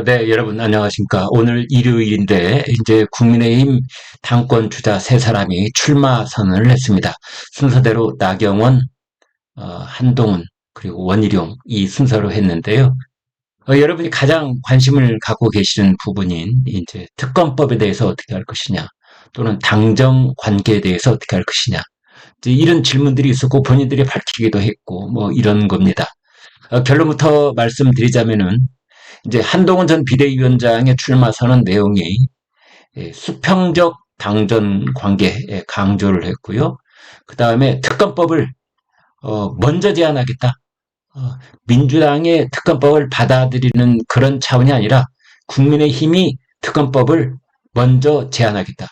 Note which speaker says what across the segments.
Speaker 1: 네, 여러분 안녕하십니까. 오늘 일요일인데 이제 국민의힘 당권 주자 세 사람이 출마 선언을 했습니다. 순서대로 나경원, 한동훈, 그리고 원희룡 이 순서로 했는데요. 여러분이 가장 관심을 갖고 계시는 부분인 이제 특검법에 대해서 어떻게 할 것이냐, 또는 당정 관계에 대해서 어떻게 할 것이냐, 이제 이런 질문들이 있었고 본인들이 밝히기도 했고 뭐 이런 겁니다. 결론부터 말씀드리자면은 이제 한동훈 전 비대위원장의 출마 선언 내용이 수평적 당전 관계에 강조를 했고요. 그 다음에 특검법을 먼저 제안하겠다. 어, 민주당의 특검법을 받아들이는 그런 차원이 아니라 국민의힘이 특검법을 먼저 제안하겠다.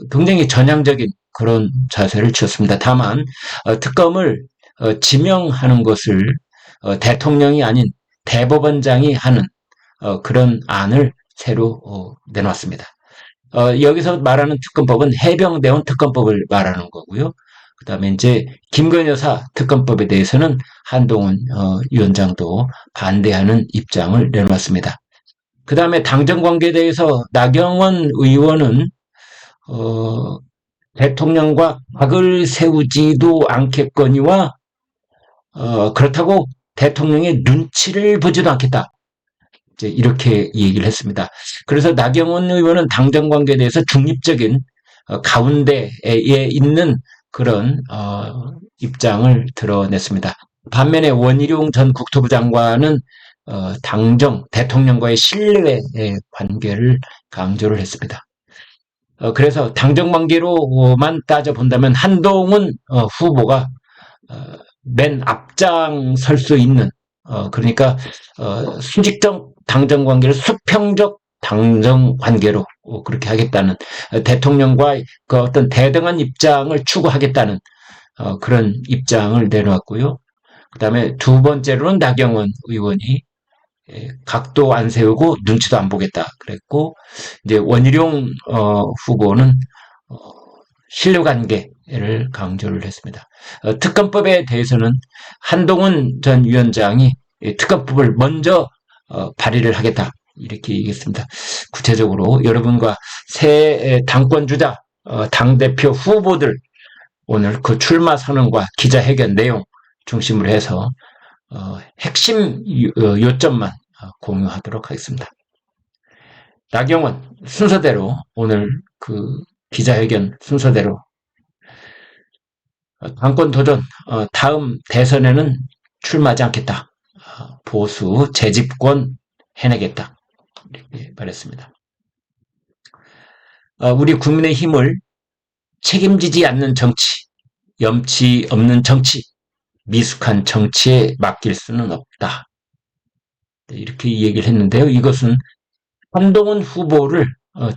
Speaker 1: 굉장히 전향적인 그런 자세를 취했습니다. 다만 특검을 지명하는 것을 대통령이 아닌 대법원장이 하는 그런 안을 새로 내놨습니다. 여기서 말하는 특검법은 해병대원 특검법을 말하는 거고요. 그다음에 이제 김건희 여사 특검법에 대해서는 한동훈 위원장도 반대하는 입장을 내놓았습니다. 그다음에 당정 관계에 대해서 나경원 의원은 어, 대통령과 각을 세우지도 않겠거니와 그렇다고 대통령의 눈치를 보지도 않겠다. 이제 이렇게 얘기를 했습니다. 그래서 나경원 의원은 당정 관계에 대해서 중립적인 가운데에 있는 그런 입장을 드러냈습니다. 반면에 원희룡 전 국토부 장관은 당정 대통령과의 신뢰의 관계를 강조를 했습니다. 그래서 당정 관계로만 따져 본다면 한동훈 후보가 맨 앞장 설 수 있는 그러니까 수직적 당정 관계를 수평적 당정 관계로 그렇게 하겠다는 대통령과 그 어떤 대등한 입장을 추구하겠다는 그런 입장을 내놓았고요. 그다음에 두 번째로는 나경원 의원이 각도 안 세우고 눈치도 안 보겠다 그랬고 이제 원희룡 후보는 어, 신뢰관계를 강조를 했습니다. 특검법에 대해서는 한동훈 전 위원장이 특검법을 먼저 발의를 하겠다 이렇게 얘기했습니다. 구체적으로 여러분과 새 당권주자 당대표 후보들 오늘 그 출마 선언과 기자회견 내용 중심으로 해서 핵심 요점만 공유하도록 하겠습니다. 나경원 순서대로 오늘 그 기자회견 순서대로 당권 도전 다음 대선에는 출마하지 않겠다. 보수 재집권 해내겠다. 이렇게 말했습니다. 우리 국민의힘을 책임지지 않는 정치, 염치 없는 정치, 미숙한 정치에 맡길 수는 없다. 이렇게 얘기를 했는데요. 이것은 한동훈 후보를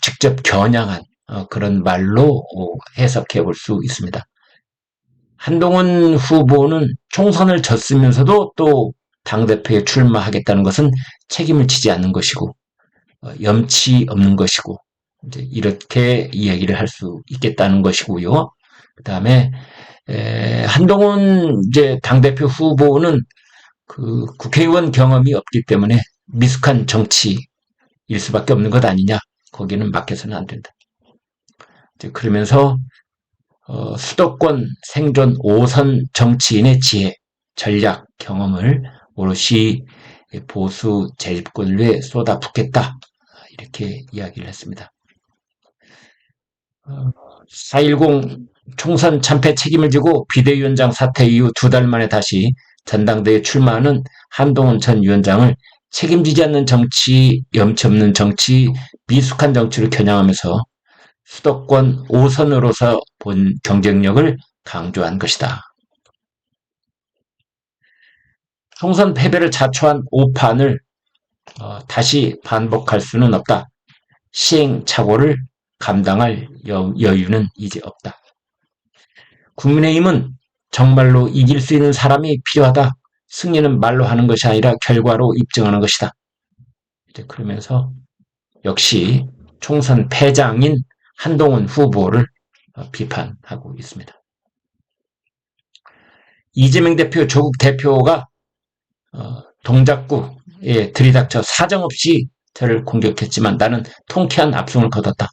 Speaker 1: 직접 겨냥한 그런 말로 해석해 볼 수 있습니다. 한동훈 후보는 총선을 졌으면서도 또 당대표에 출마하겠다는 것은 책임을 지지 않는 것이고, 염치 없는 것이고, 이제 이렇게 이야기를 할 수 있겠다는 것이고요. 그 다음에, 한동훈 이제 당대표 후보는 그 국회의원 경험이 없기 때문에 미숙한 정치일 수밖에 없는 것 아니냐. 거기는 맡겨서는 안 된다. 이제 그러면서 수도권 생존 5선 정치인의 지혜, 전략, 경험을 오롯이 보수 재집권을 위해 쏟아붓겠다. 이렇게 이야기를 했습니다. 4.10 총선 참패 책임을 지고 비대위원장 사퇴 이후 2달 만에 다시 전당대회에 출마하는 한동훈 전 위원장을 책임지지 않는 정치, 염치 없는 정치, 미숙한 정치를 겨냥하면서 수도권 5선으로서 본 경쟁력을 강조한 것이다. 총선 패배를 자초한 오판을 다시 반복할 수는 없다. 시행착오를 감당할 여유는 이제 없다. 국민의힘은 정말로 이길 수 있는 사람이 필요하다. 승리는 말로 하는 것이 아니라 결과로 입증하는 것이다. 이제 그러면서 역시 총선 패장인 한동훈 후보를 비판하고 있습니다. 이재명 대표, 조국 대표가 동작구에 들이닥쳐 사정없이 저를 공격했지만 나는 통쾌한 압승을 거뒀다.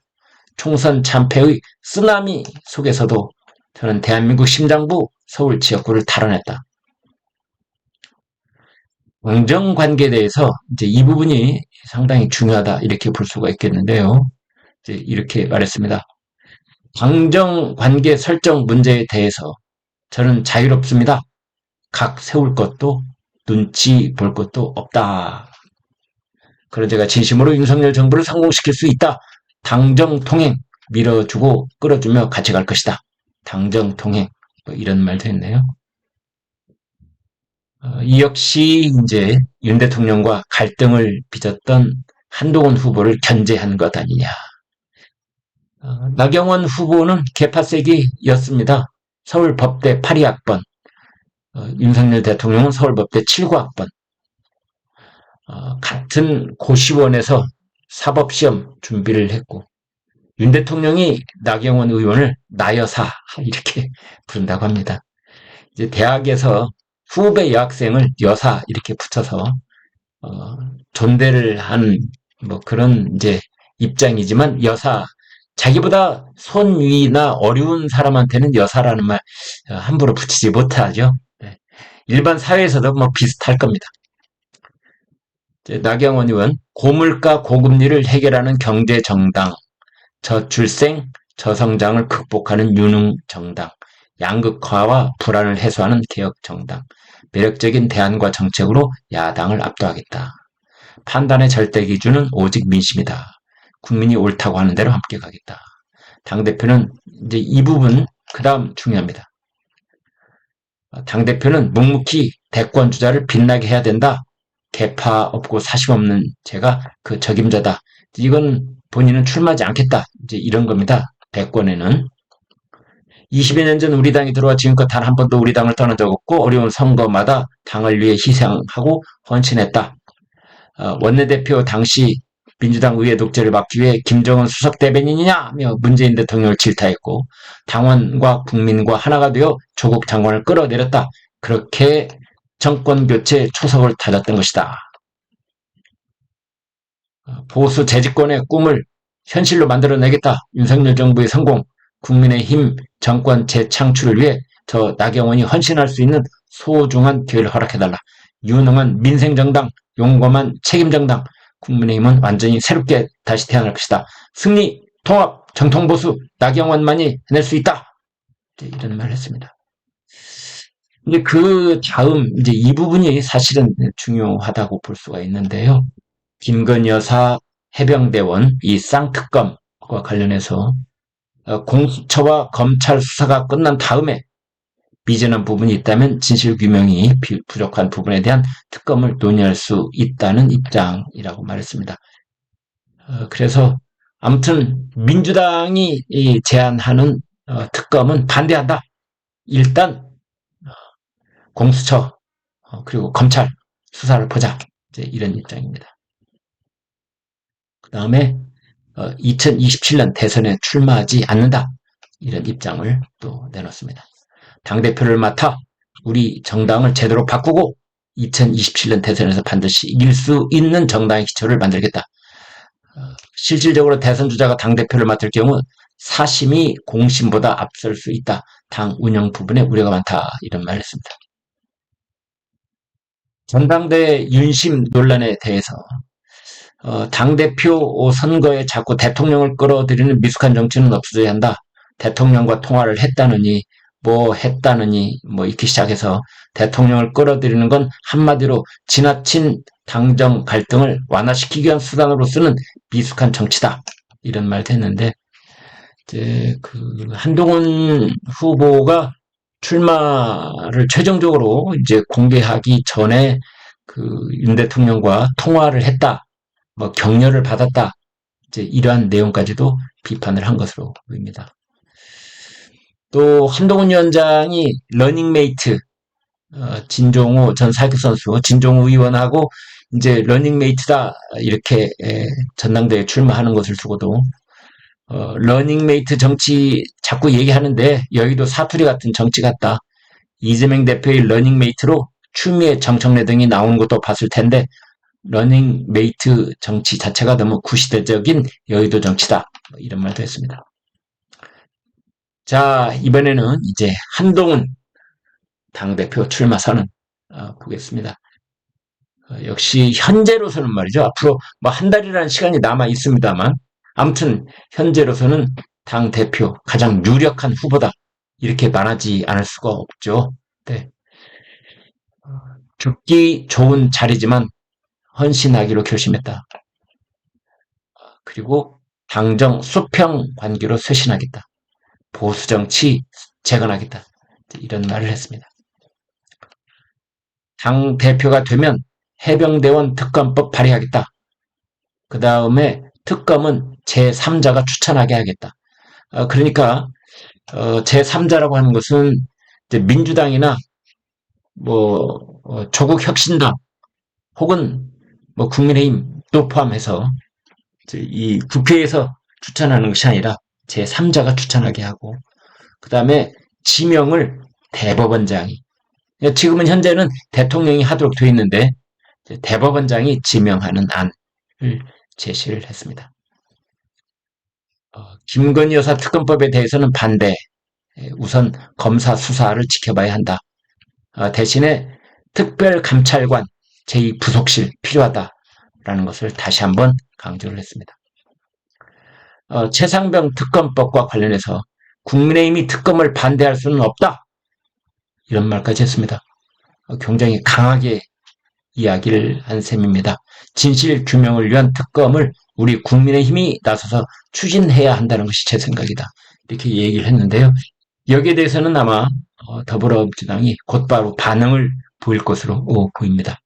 Speaker 1: 총선 참패의 쓰나미 속에서도 저는 대한민국 심장부 서울 지역구를 탈환했다. 공정관계에 대해서 이제 이 부분이 상당히 중요하다 이렇게 볼 수가 있겠는데요. 이제 이렇게 말했습니다. 당정관계 설정 문제에 대해서 저는 자유롭습니다. 각 세울 것도 눈치 볼 것도 없다. 그런 제가 진심으로 윤석열 정부를 성공시킬 수 있다. 당정통행 밀어주고 끌어주며 같이 갈 것이다. 당정통행 뭐 이런 말도 했네요. 이 역시 이제 윤 대통령과 갈등을 빚었던 한동훈 후보를 견제한 것 아니냐. 나경원 후보는 개파세기였습니다. 서울법대 82학번, 윤석열 대통령은 서울법대 79학번, 같은 고시원에서 사법시험 준비를 했고 윤 대통령이 나경원 의원을 나여사 이렇게 부른다고 합니다. 이제 대학에서 후배 여학생을 여사 이렇게 붙여서 존대를 한 뭐 그런 이제 입장이지만 여사 자기보다 손위나 어려운 사람한테는 여사라는 말 함부로 붙이지 못하죠. 네. 일반 사회에서도 뭐 비슷할 겁니다. 나경원 의원 고물가 고금리를 해결하는 경제정당, 저출생 저성장을 극복하는 유능정당, 양극화와 불안을 해소하는 개혁정당, 매력적인 대안과 정책으로 야당을 압도하겠다. 판단의 절대 기준은 오직 민심이다. 국민이 옳다고 하는 대로 함께 가겠다. 당대표는 이제 이 부분 그 다음 중요합니다. 당대표는 묵묵히 대권 주자를 빛나게 해야 된다. 개파 없고 사심 없는 제가 그 적임자다. 이건 본인은 출마하지 않겠다. 이제 이런 겁니다. 대권에는. 20여 년 전 우리 당이 들어와 지금껏 단 한 번도 우리 당을 떠난 적 없고 어려운 선거마다 당을 위해 희생하고 헌신했다. 원내대표 당시 민주당 의회 독재를 막기 위해 김정은 수석 대변인이냐며 문재인 대통령을 질타했고 당원과 국민과 하나가 되어 조국 장관을 끌어내렸다. 그렇게 정권교체 초석을 다졌던 것이다. 보수 재집권의 꿈을 현실로 만들어내겠다. 윤석열 정부의 성공, 국민의힘 정권 재창출을 위해 저 나경원이 헌신할 수 있는 소중한 기회를 허락해달라. 유능한 민생정당, 용감한 책임정당, 국민의힘은 완전히 새롭게 다시 태어날 것이다. 승리, 통합, 정통보수, 나경원만이 해낼 수 있다. 이런 말을 했습니다. 이제 그 다음 이제 이 부분이 사실은 중요하다고 볼 수가 있는데요. 김건희 여사 해병대원 이 쌍특검과 관련해서 공수처와 검찰 수사가 끝난 다음에 미진한 부분이 있다면 진실규명이 부족한 부분에 대한 특검을 논의할 수 있다는 입장이라고 말했습니다. 그래서 아무튼 민주당이 제안하는 특검은 반대한다. 일단 공수처 그리고 검찰 수사를 보자. 이제 이런 입장입니다. 그 다음에 2027년 대선에 출마하지 않는다. 이런 입장을 또 내놓습니다. 당대표를 맡아 우리 정당을 제대로 바꾸고 2027년 대선에서 반드시 이길 수 있는 정당의 기초를 만들겠다. 실질적으로 대선 주자가 당대표를 맡을 경우 사심이 공심보다 앞설 수 있다. 당 운영 부분에 우려가 많다. 이런 말을 했습니다. 전당대회 윤심 논란에 대해서 당대표 선거에 자꾸 대통령을 끌어들이는 미숙한 정치는 없어져야 한다. 대통령과 통화를 했다느니 뭐 이렇게 시작해서 대통령을 끌어들이는 건 한마디로 지나친 당정 갈등을 완화시키기 위한 수단으로 쓰는 미숙한 정치다. 이런 말도 했는데 이제 그 한동훈 후보가 출마를 최종적으로 이제 공개하기 전에 그 윤 대통령과 통화를 했다. 뭐 격려를 받았다. 이제 이러한 내용까지도 비판을 한 것으로 보입니다. 또 한동훈 위원장이 러닝메이트 진종우 전 사격선수 진종우 의원하고 이제 러닝메이트다 이렇게 전당대회에 출마하는 것을 두고도 러닝메이트 정치 자꾸 얘기하는데 여의도 사투리 같은 정치 같다. 이재명 대표의 러닝메이트로 추미애, 정청래 등이 나오는 것도 봤을 텐데 러닝메이트 정치 자체가 너무 구시대적인 여의도 정치다. 이런 말도 했습니다. 자, 이번에는 이제 한동훈 당대표 출마 선언 보겠습니다. 역시 현재로서는 말이죠. 앞으로 뭐 한 달이라는 시간이 남아 있습니다만 아무튼 현재로서는 당대표 가장 유력한 후보다. 이렇게 말하지 않을 수가 없죠. 네. 죽기 좋은 자리지만 헌신하기로 결심했다. 그리고 당정 수평 관계로 쇄신하겠다. 보수 정치 재건하겠다. 이런 말을 했습니다. 당 대표가 되면 해병대원 특검법 발의하겠다. 그 다음에 특검은 제3자가 추천하게 하겠다. 그러니까 제3자라고 하는 것은 이제 민주당이나 뭐 조국혁신당 혹은 뭐 국민의힘도 포함해서 이 국회에서 추천하는 것이 아니라 제3자가 추천하게 하고 그 다음에 지명을 대법원장이 지금은 현재는 대통령이 하도록 되어 있는데 대법원장이 지명하는 안을 제시를 했습니다. 김건희 여사 특검법에 대해서는 반대. 우선 검사 수사를 지켜봐야 한다. 대신에 특별감찰관 제2부속실 필요하다라는 것을 다시 한번 강조를 했습니다. 최상병 특검법과 관련해서 국민의힘이 특검을 반대할 수는 없다. 이런 말까지 했습니다. 굉장히 강하게 이야기를 한 셈입니다. 진실 규명을 위한 특검을 우리 국민의힘이 나서서 추진해야 한다는 것이 제 생각이다. 이렇게 얘기를 했는데요. 여기에 대해서는 아마 더불어민주당이 곧바로 반응을 보일 것으로 보입니다.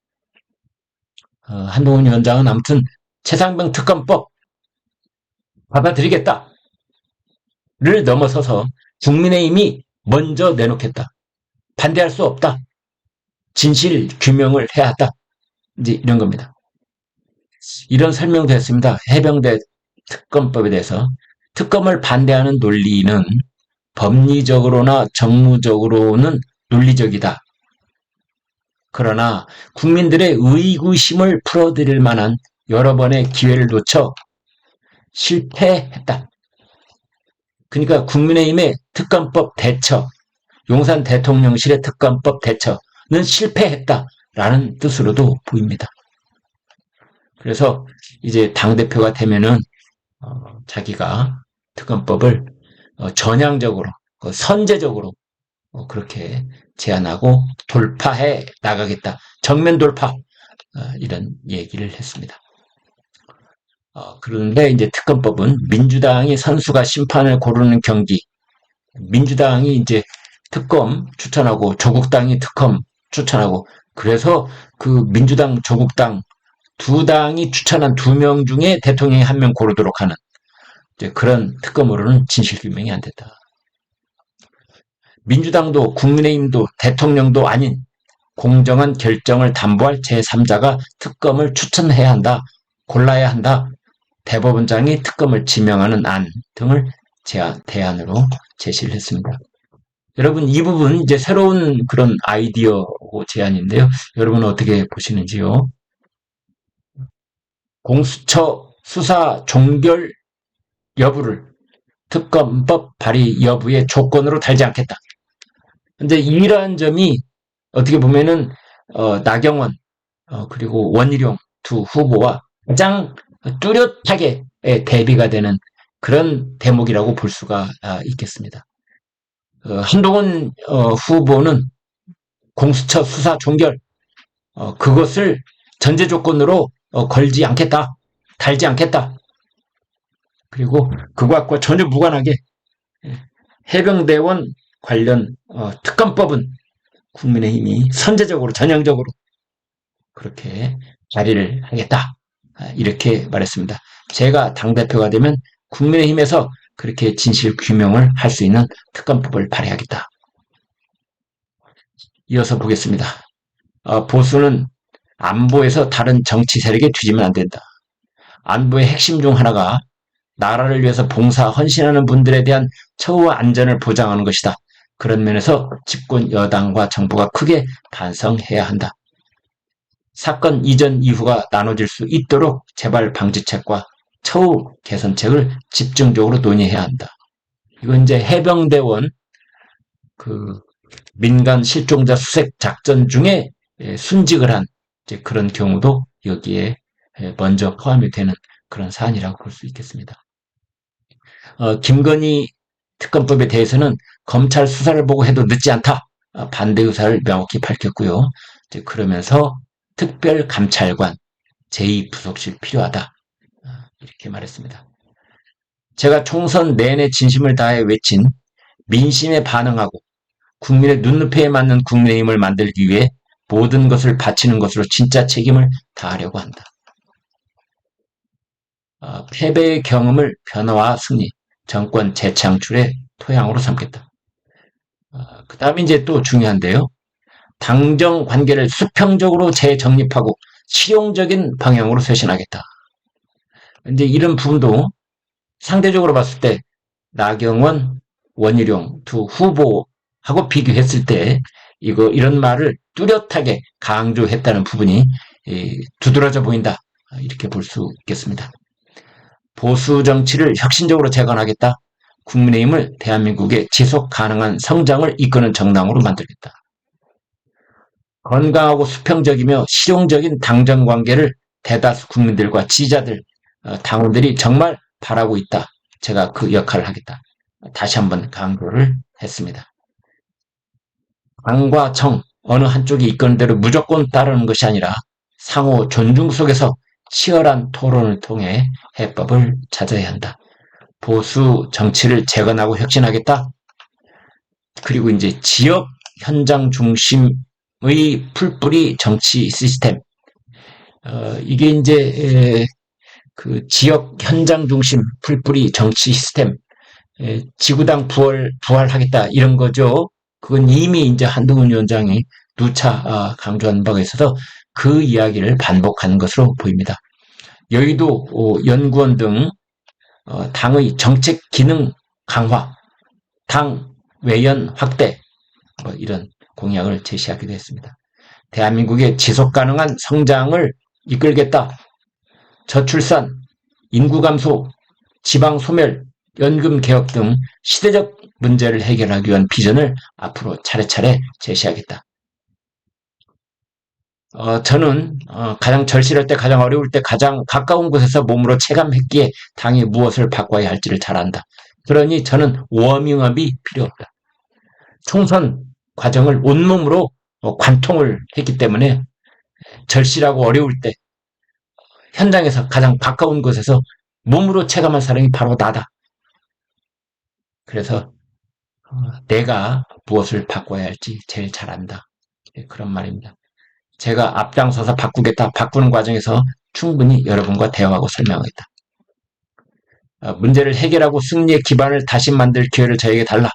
Speaker 1: 한동훈 위원장은 아무튼 최상병 특검법 받아들이겠다를 넘어서서 국민의힘이 먼저 내놓겠다. 반대할 수 없다. 진실 규명을 해야 한다. 이제 이런 겁니다. 이런 설명도 했습니다. 해병대 특검법에 대해서 특검을 반대하는 논리는 법리적으로나 정무적으로는 논리적이다. 그러나 국민들의 의구심을 풀어드릴 만한 여러 번의 기회를 놓쳐 실패했다. 그러니까 국민의힘의 특검법 대처, 용산 대통령실의 특검법 대처는 실패했다라는 뜻으로도 보입니다. 그래서 이제 당대표가 되면은 자기가 특검법을 전향적으로, 선제적으로 그렇게 제안하고 돌파해 나가겠다. 정면 돌파 이런 얘기를 했습니다. 그런데 이제 특검법은 민주당이 선수가 심판을 고르는 경기, 민주당이 이제 특검 추천하고 조국당이 특검 추천하고 그래서 그 민주당, 조국당 두 당이 추천한 2명 중에 대통령이 1명 고르도록 하는 이제 그런 특검으로는 진실규명이 안 됐다. 민주당도 국민의힘도 대통령도 아닌 공정한 결정을 담보할 제3자가 특검을 추천해야 한다. 골라야 한다. 대법원장이 특검을 지명하는 안 등을 대안으로 제시를 했습니다. 여러분 이 부분 이제 새로운 그런 아이디어고 제안인데요. 여러분 어떻게 보시는지요? 공수처 수사 종결 여부를 특검법 발의 여부의 조건으로 달지 않겠다. 근데 이러한 점이 어떻게 보면은 나경원 그리고 원희룡 두 후보와 가장 뚜렷하게 대비가 되는 그런 대목이라고 볼 수가 있겠습니다. 한동훈 후보는 공수처 수사 종결 그것을 전제 조건으로 걸지 않겠다, 달지 않겠다. 그리고 그것과 전혀 무관하게 해병대원 관련 특검법은 국민의힘이 선제적으로 전향적으로 그렇게 자리를 하겠다. 이렇게 말했습니다. 제가 당대표가 되면 국민의힘에서 그렇게 진실 규명을 할 수 있는 특검법을 발의하겠다. 이어서 보겠습니다. 보수는 안보에서 다른 정치 세력에 뒤지면 안 된다. 안보의 핵심 중 하나가 나라를 위해서 봉사, 헌신하는 분들에 대한 처우와 안전을 보장하는 것이다. 그런 면에서 집권 여당과 정부가 크게 반성해야 한다. 사건 이전 이후가 나눠질 수 있도록 재발 방지책과 처우 개선책을 집중적으로 논의해야 한다. 이건 이제 해병대원 그 민간 실종자 수색 작전 중에 순직을 한 그런 경우도 여기에 먼저 포함이 되는 그런 사안이라고 볼 수 있겠습니다. 김건희 특검법에 대해서는 검찰 수사를 보고 해도 늦지 않다. 반대 의사를 명확히 밝혔고요. 그러면서 특별감찰관 제2부속실 필요하다. 이렇게 말했습니다. 제가 총선 내내 진심을 다해 외친 민심에 반응하고 국민의 눈높이에 맞는 국민의힘을 만들기 위해 모든 것을 바치는 것으로 진짜 책임을 다하려고 한다. 패배의 경험을 변화와 승리, 정권 재창출의 토양으로 삼겠다. 그 다음에 이제 또 중요한데요. 당정 관계를 수평적으로 재정립하고 실용적인 방향으로 쇄신하겠다. 이제 이런 부분도 상대적으로 봤을 때 나경원, 원희룡 두 후보하고 비교했을 때 이런 말을 뚜렷하게 강조했다는 부분이 두드러져 보인다. 이렇게 볼 수 있겠습니다. 보수 정치를 혁신적으로 재건하겠다. 국민의힘을 대한민국의 지속 가능한 성장을 이끄는 정당으로 만들겠다. 건강하고 수평적이며 실용적인 당정 관계를 대다수 국민들과 지지자들, 당원들이 정말 바라고 있다. 제가 그 역할을 하겠다. 다시 한번 강조를 했습니다. 당과 정, 어느 한쪽이 이끄는 대로 무조건 따르는 것이 아니라 상호 존중 속에서 치열한 토론을 통해 해법을 찾아야 한다. 보수 정치를 재건하고 혁신하겠다. 그리고 이제 지역 현장 중심의 풀뿌리 정치 시스템. 이게 이제 그 지역 현장 중심 풀뿌리 정치 시스템. 지구당 부활하겠다 이런 거죠. 그건 이미 이제 한동훈 위원장이 누차 강조한 바가 있어서 그 이야기를 반복하는 것으로 보입니다. 여의도 연구원 등 당의 정책 기능 강화, 당 외연 확대 이런 공약을 제시하기도 했습니다. 대한민국의 지속 가능한 성장을 이끌겠다. 저출산, 인구 감소, 지방 소멸, 연금 개혁 등 시대적 문제를 해결하기 위한 비전을 앞으로 차례차례 제시하겠다. 저는 가장 절실할 때, 가장 어려울 때, 가장 가까운 곳에서 몸으로 체감했기에 당이 무엇을 바꿔야 할지를 잘 안다. 그러니 저는 워밍업이 필요 없다. 총선 과정을 온몸으로 관통을 했기 때문에 절실하고 어려울 때 현장에서 가장 가까운 곳에서 몸으로 체감한 사람이 바로 나다. 그래서 내가 무엇을 바꿔야 할지 제일 잘 안다. 그런 말입니다. 제가 앞장서서 바꾸겠다. 바꾸는 과정에서 충분히 여러분과 대화하고 설명하겠다. 문제를 해결하고 승리의 기반을 다시 만들 기회를 저에게 달라.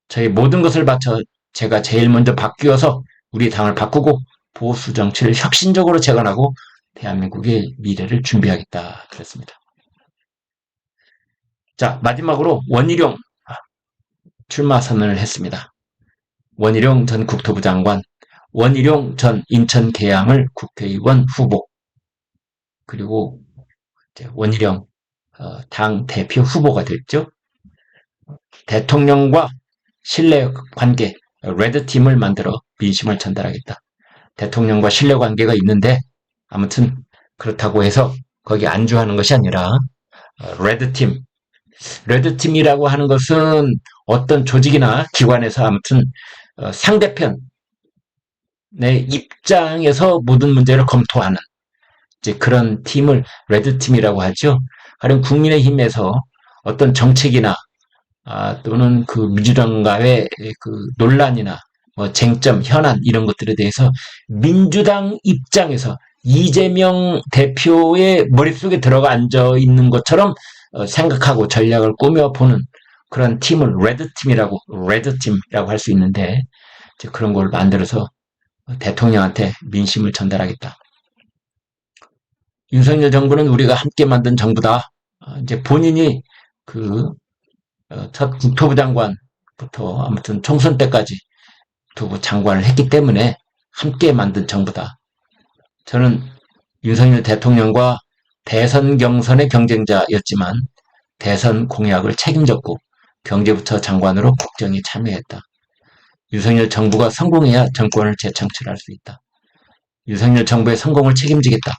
Speaker 1: 저희 모든 것을 바쳐 제가 제일 먼저 바뀌어서 우리 당을 바꾸고 보수 정치를 혁신적으로 재건하고 대한민국의 미래를 준비하겠다. 그랬습니다. 자, 마지막으로 원희룡 출마 선언을 했습니다. 원희룡 전 국토부 장관, 원희룡 전 인천계양을 국회의원 후보, 그리고 원희룡 당 대표 후보가 됐죠. 대통령과 신뢰관계, 레드팀을 만들어 민심을 전달하겠다. 대통령과 신뢰관계가 있는데 아무튼 그렇다고 해서 거기 안주하는 것이 아니라 레드팀, 레드팀이라고 하는 것은 어떤 조직이나 기관에서 아무튼 상대편의 입장에서 모든 문제를 검토하는 이제 그런 팀을 레드팀이라고 하죠. 가령 국민의힘에서 어떤 정책이나 또는 그 민주당과의 그 논란이나 뭐 쟁점, 현안 이런 것들에 대해서 민주당 입장에서 이재명 대표의 머릿속에 들어가 앉아 있는 것처럼 생각하고 전략을 꾸며보는 그런 팀을 레드팀이라고 할 수 있는데 그런 걸 만들어서 대통령한테 민심을 전달하겠다. 윤석열 정부는 우리가 함께 만든 정부다. 이제 본인이 첫 국토부 장관 부터 아무튼 총선 때까지 두 장관을 했기 때문에 함께 만든 정부다. 저는 윤석열 대통령과 대선 경선의 경쟁자였지만 대선 공약을 책임졌고 경제부처 장관으로 국정에 참여했다. 윤석열 정부가 성공해야 정권을 재창출할 수 있다. 윤석열 정부의 성공을 책임지겠다.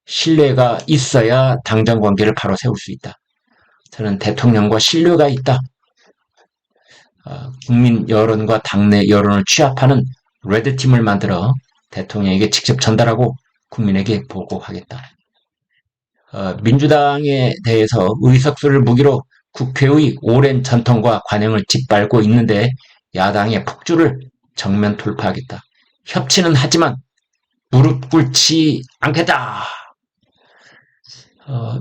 Speaker 1: 신뢰가 있어야 당정 관계를 바로 세울 수 있다. 저는 대통령과 신뢰가 있다. 국민 여론과 당내 여론을 취합하는 레드팀을 만들어 대통령에게 직접 전달하고 국민에게 보고하겠다. 민주당에 대해서 의석수를 무기로 국회의 오랜 전통과 관행을 짓밟고 있는데 야당의 폭주를 정면 돌파하겠다. 협치는 하지만 무릎 꿇지 않겠다.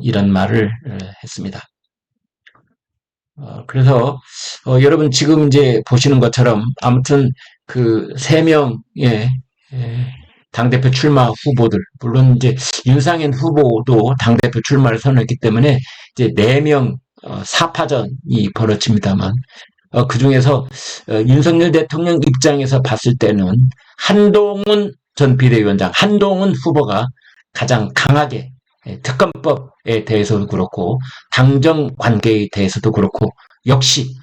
Speaker 1: 이런 말을 했습니다. 그래서 여러분 지금 이제 보시는 것처럼 아무튼 그 3명의 당대표 출마 후보들, 물론 이제 윤상현 후보도 당대표 출마를 선언했기 때문에 이제 4명 4파전이 벌어집니다만 그 중에서 윤석열 대통령 입장에서 봤을 때는 한동훈 전 비대위원장, 한동훈 후보가 가장 강하게 특검법에 대해서도 그렇고 당정 관계에 대해서도 그렇고 역시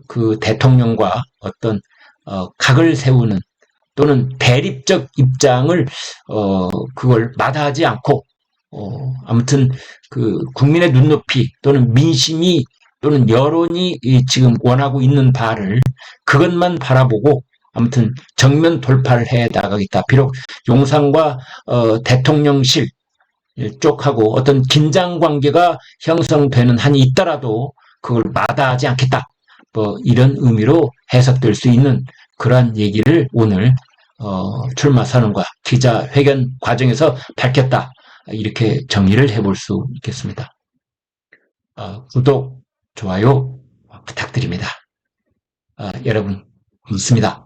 Speaker 1: 그 대통령과 어떤 각을 세우는 또는 대립적 입장을 그걸 마다하지 않고 아무튼 그 국민의 눈높이 또는 민심이 또는 여론이 지금 원하고 있는 바를 그것만 바라보고 아무튼 정면 돌파를 해 나가겠다. 비록 용산과 대통령실 쪽하고 어떤 긴장 관계가 형성되는 한이 있더라도 그걸 마다하지 않겠다. 뭐 이런 의미로 해석될 수 있는 그러한 얘기를 오늘 출마 선언과 기자회견 과정에서 밝혔다. 이렇게 정리를 해볼 수 있겠습니다. 구독, 좋아요 부탁드립니다. 여러분 고맙습니다.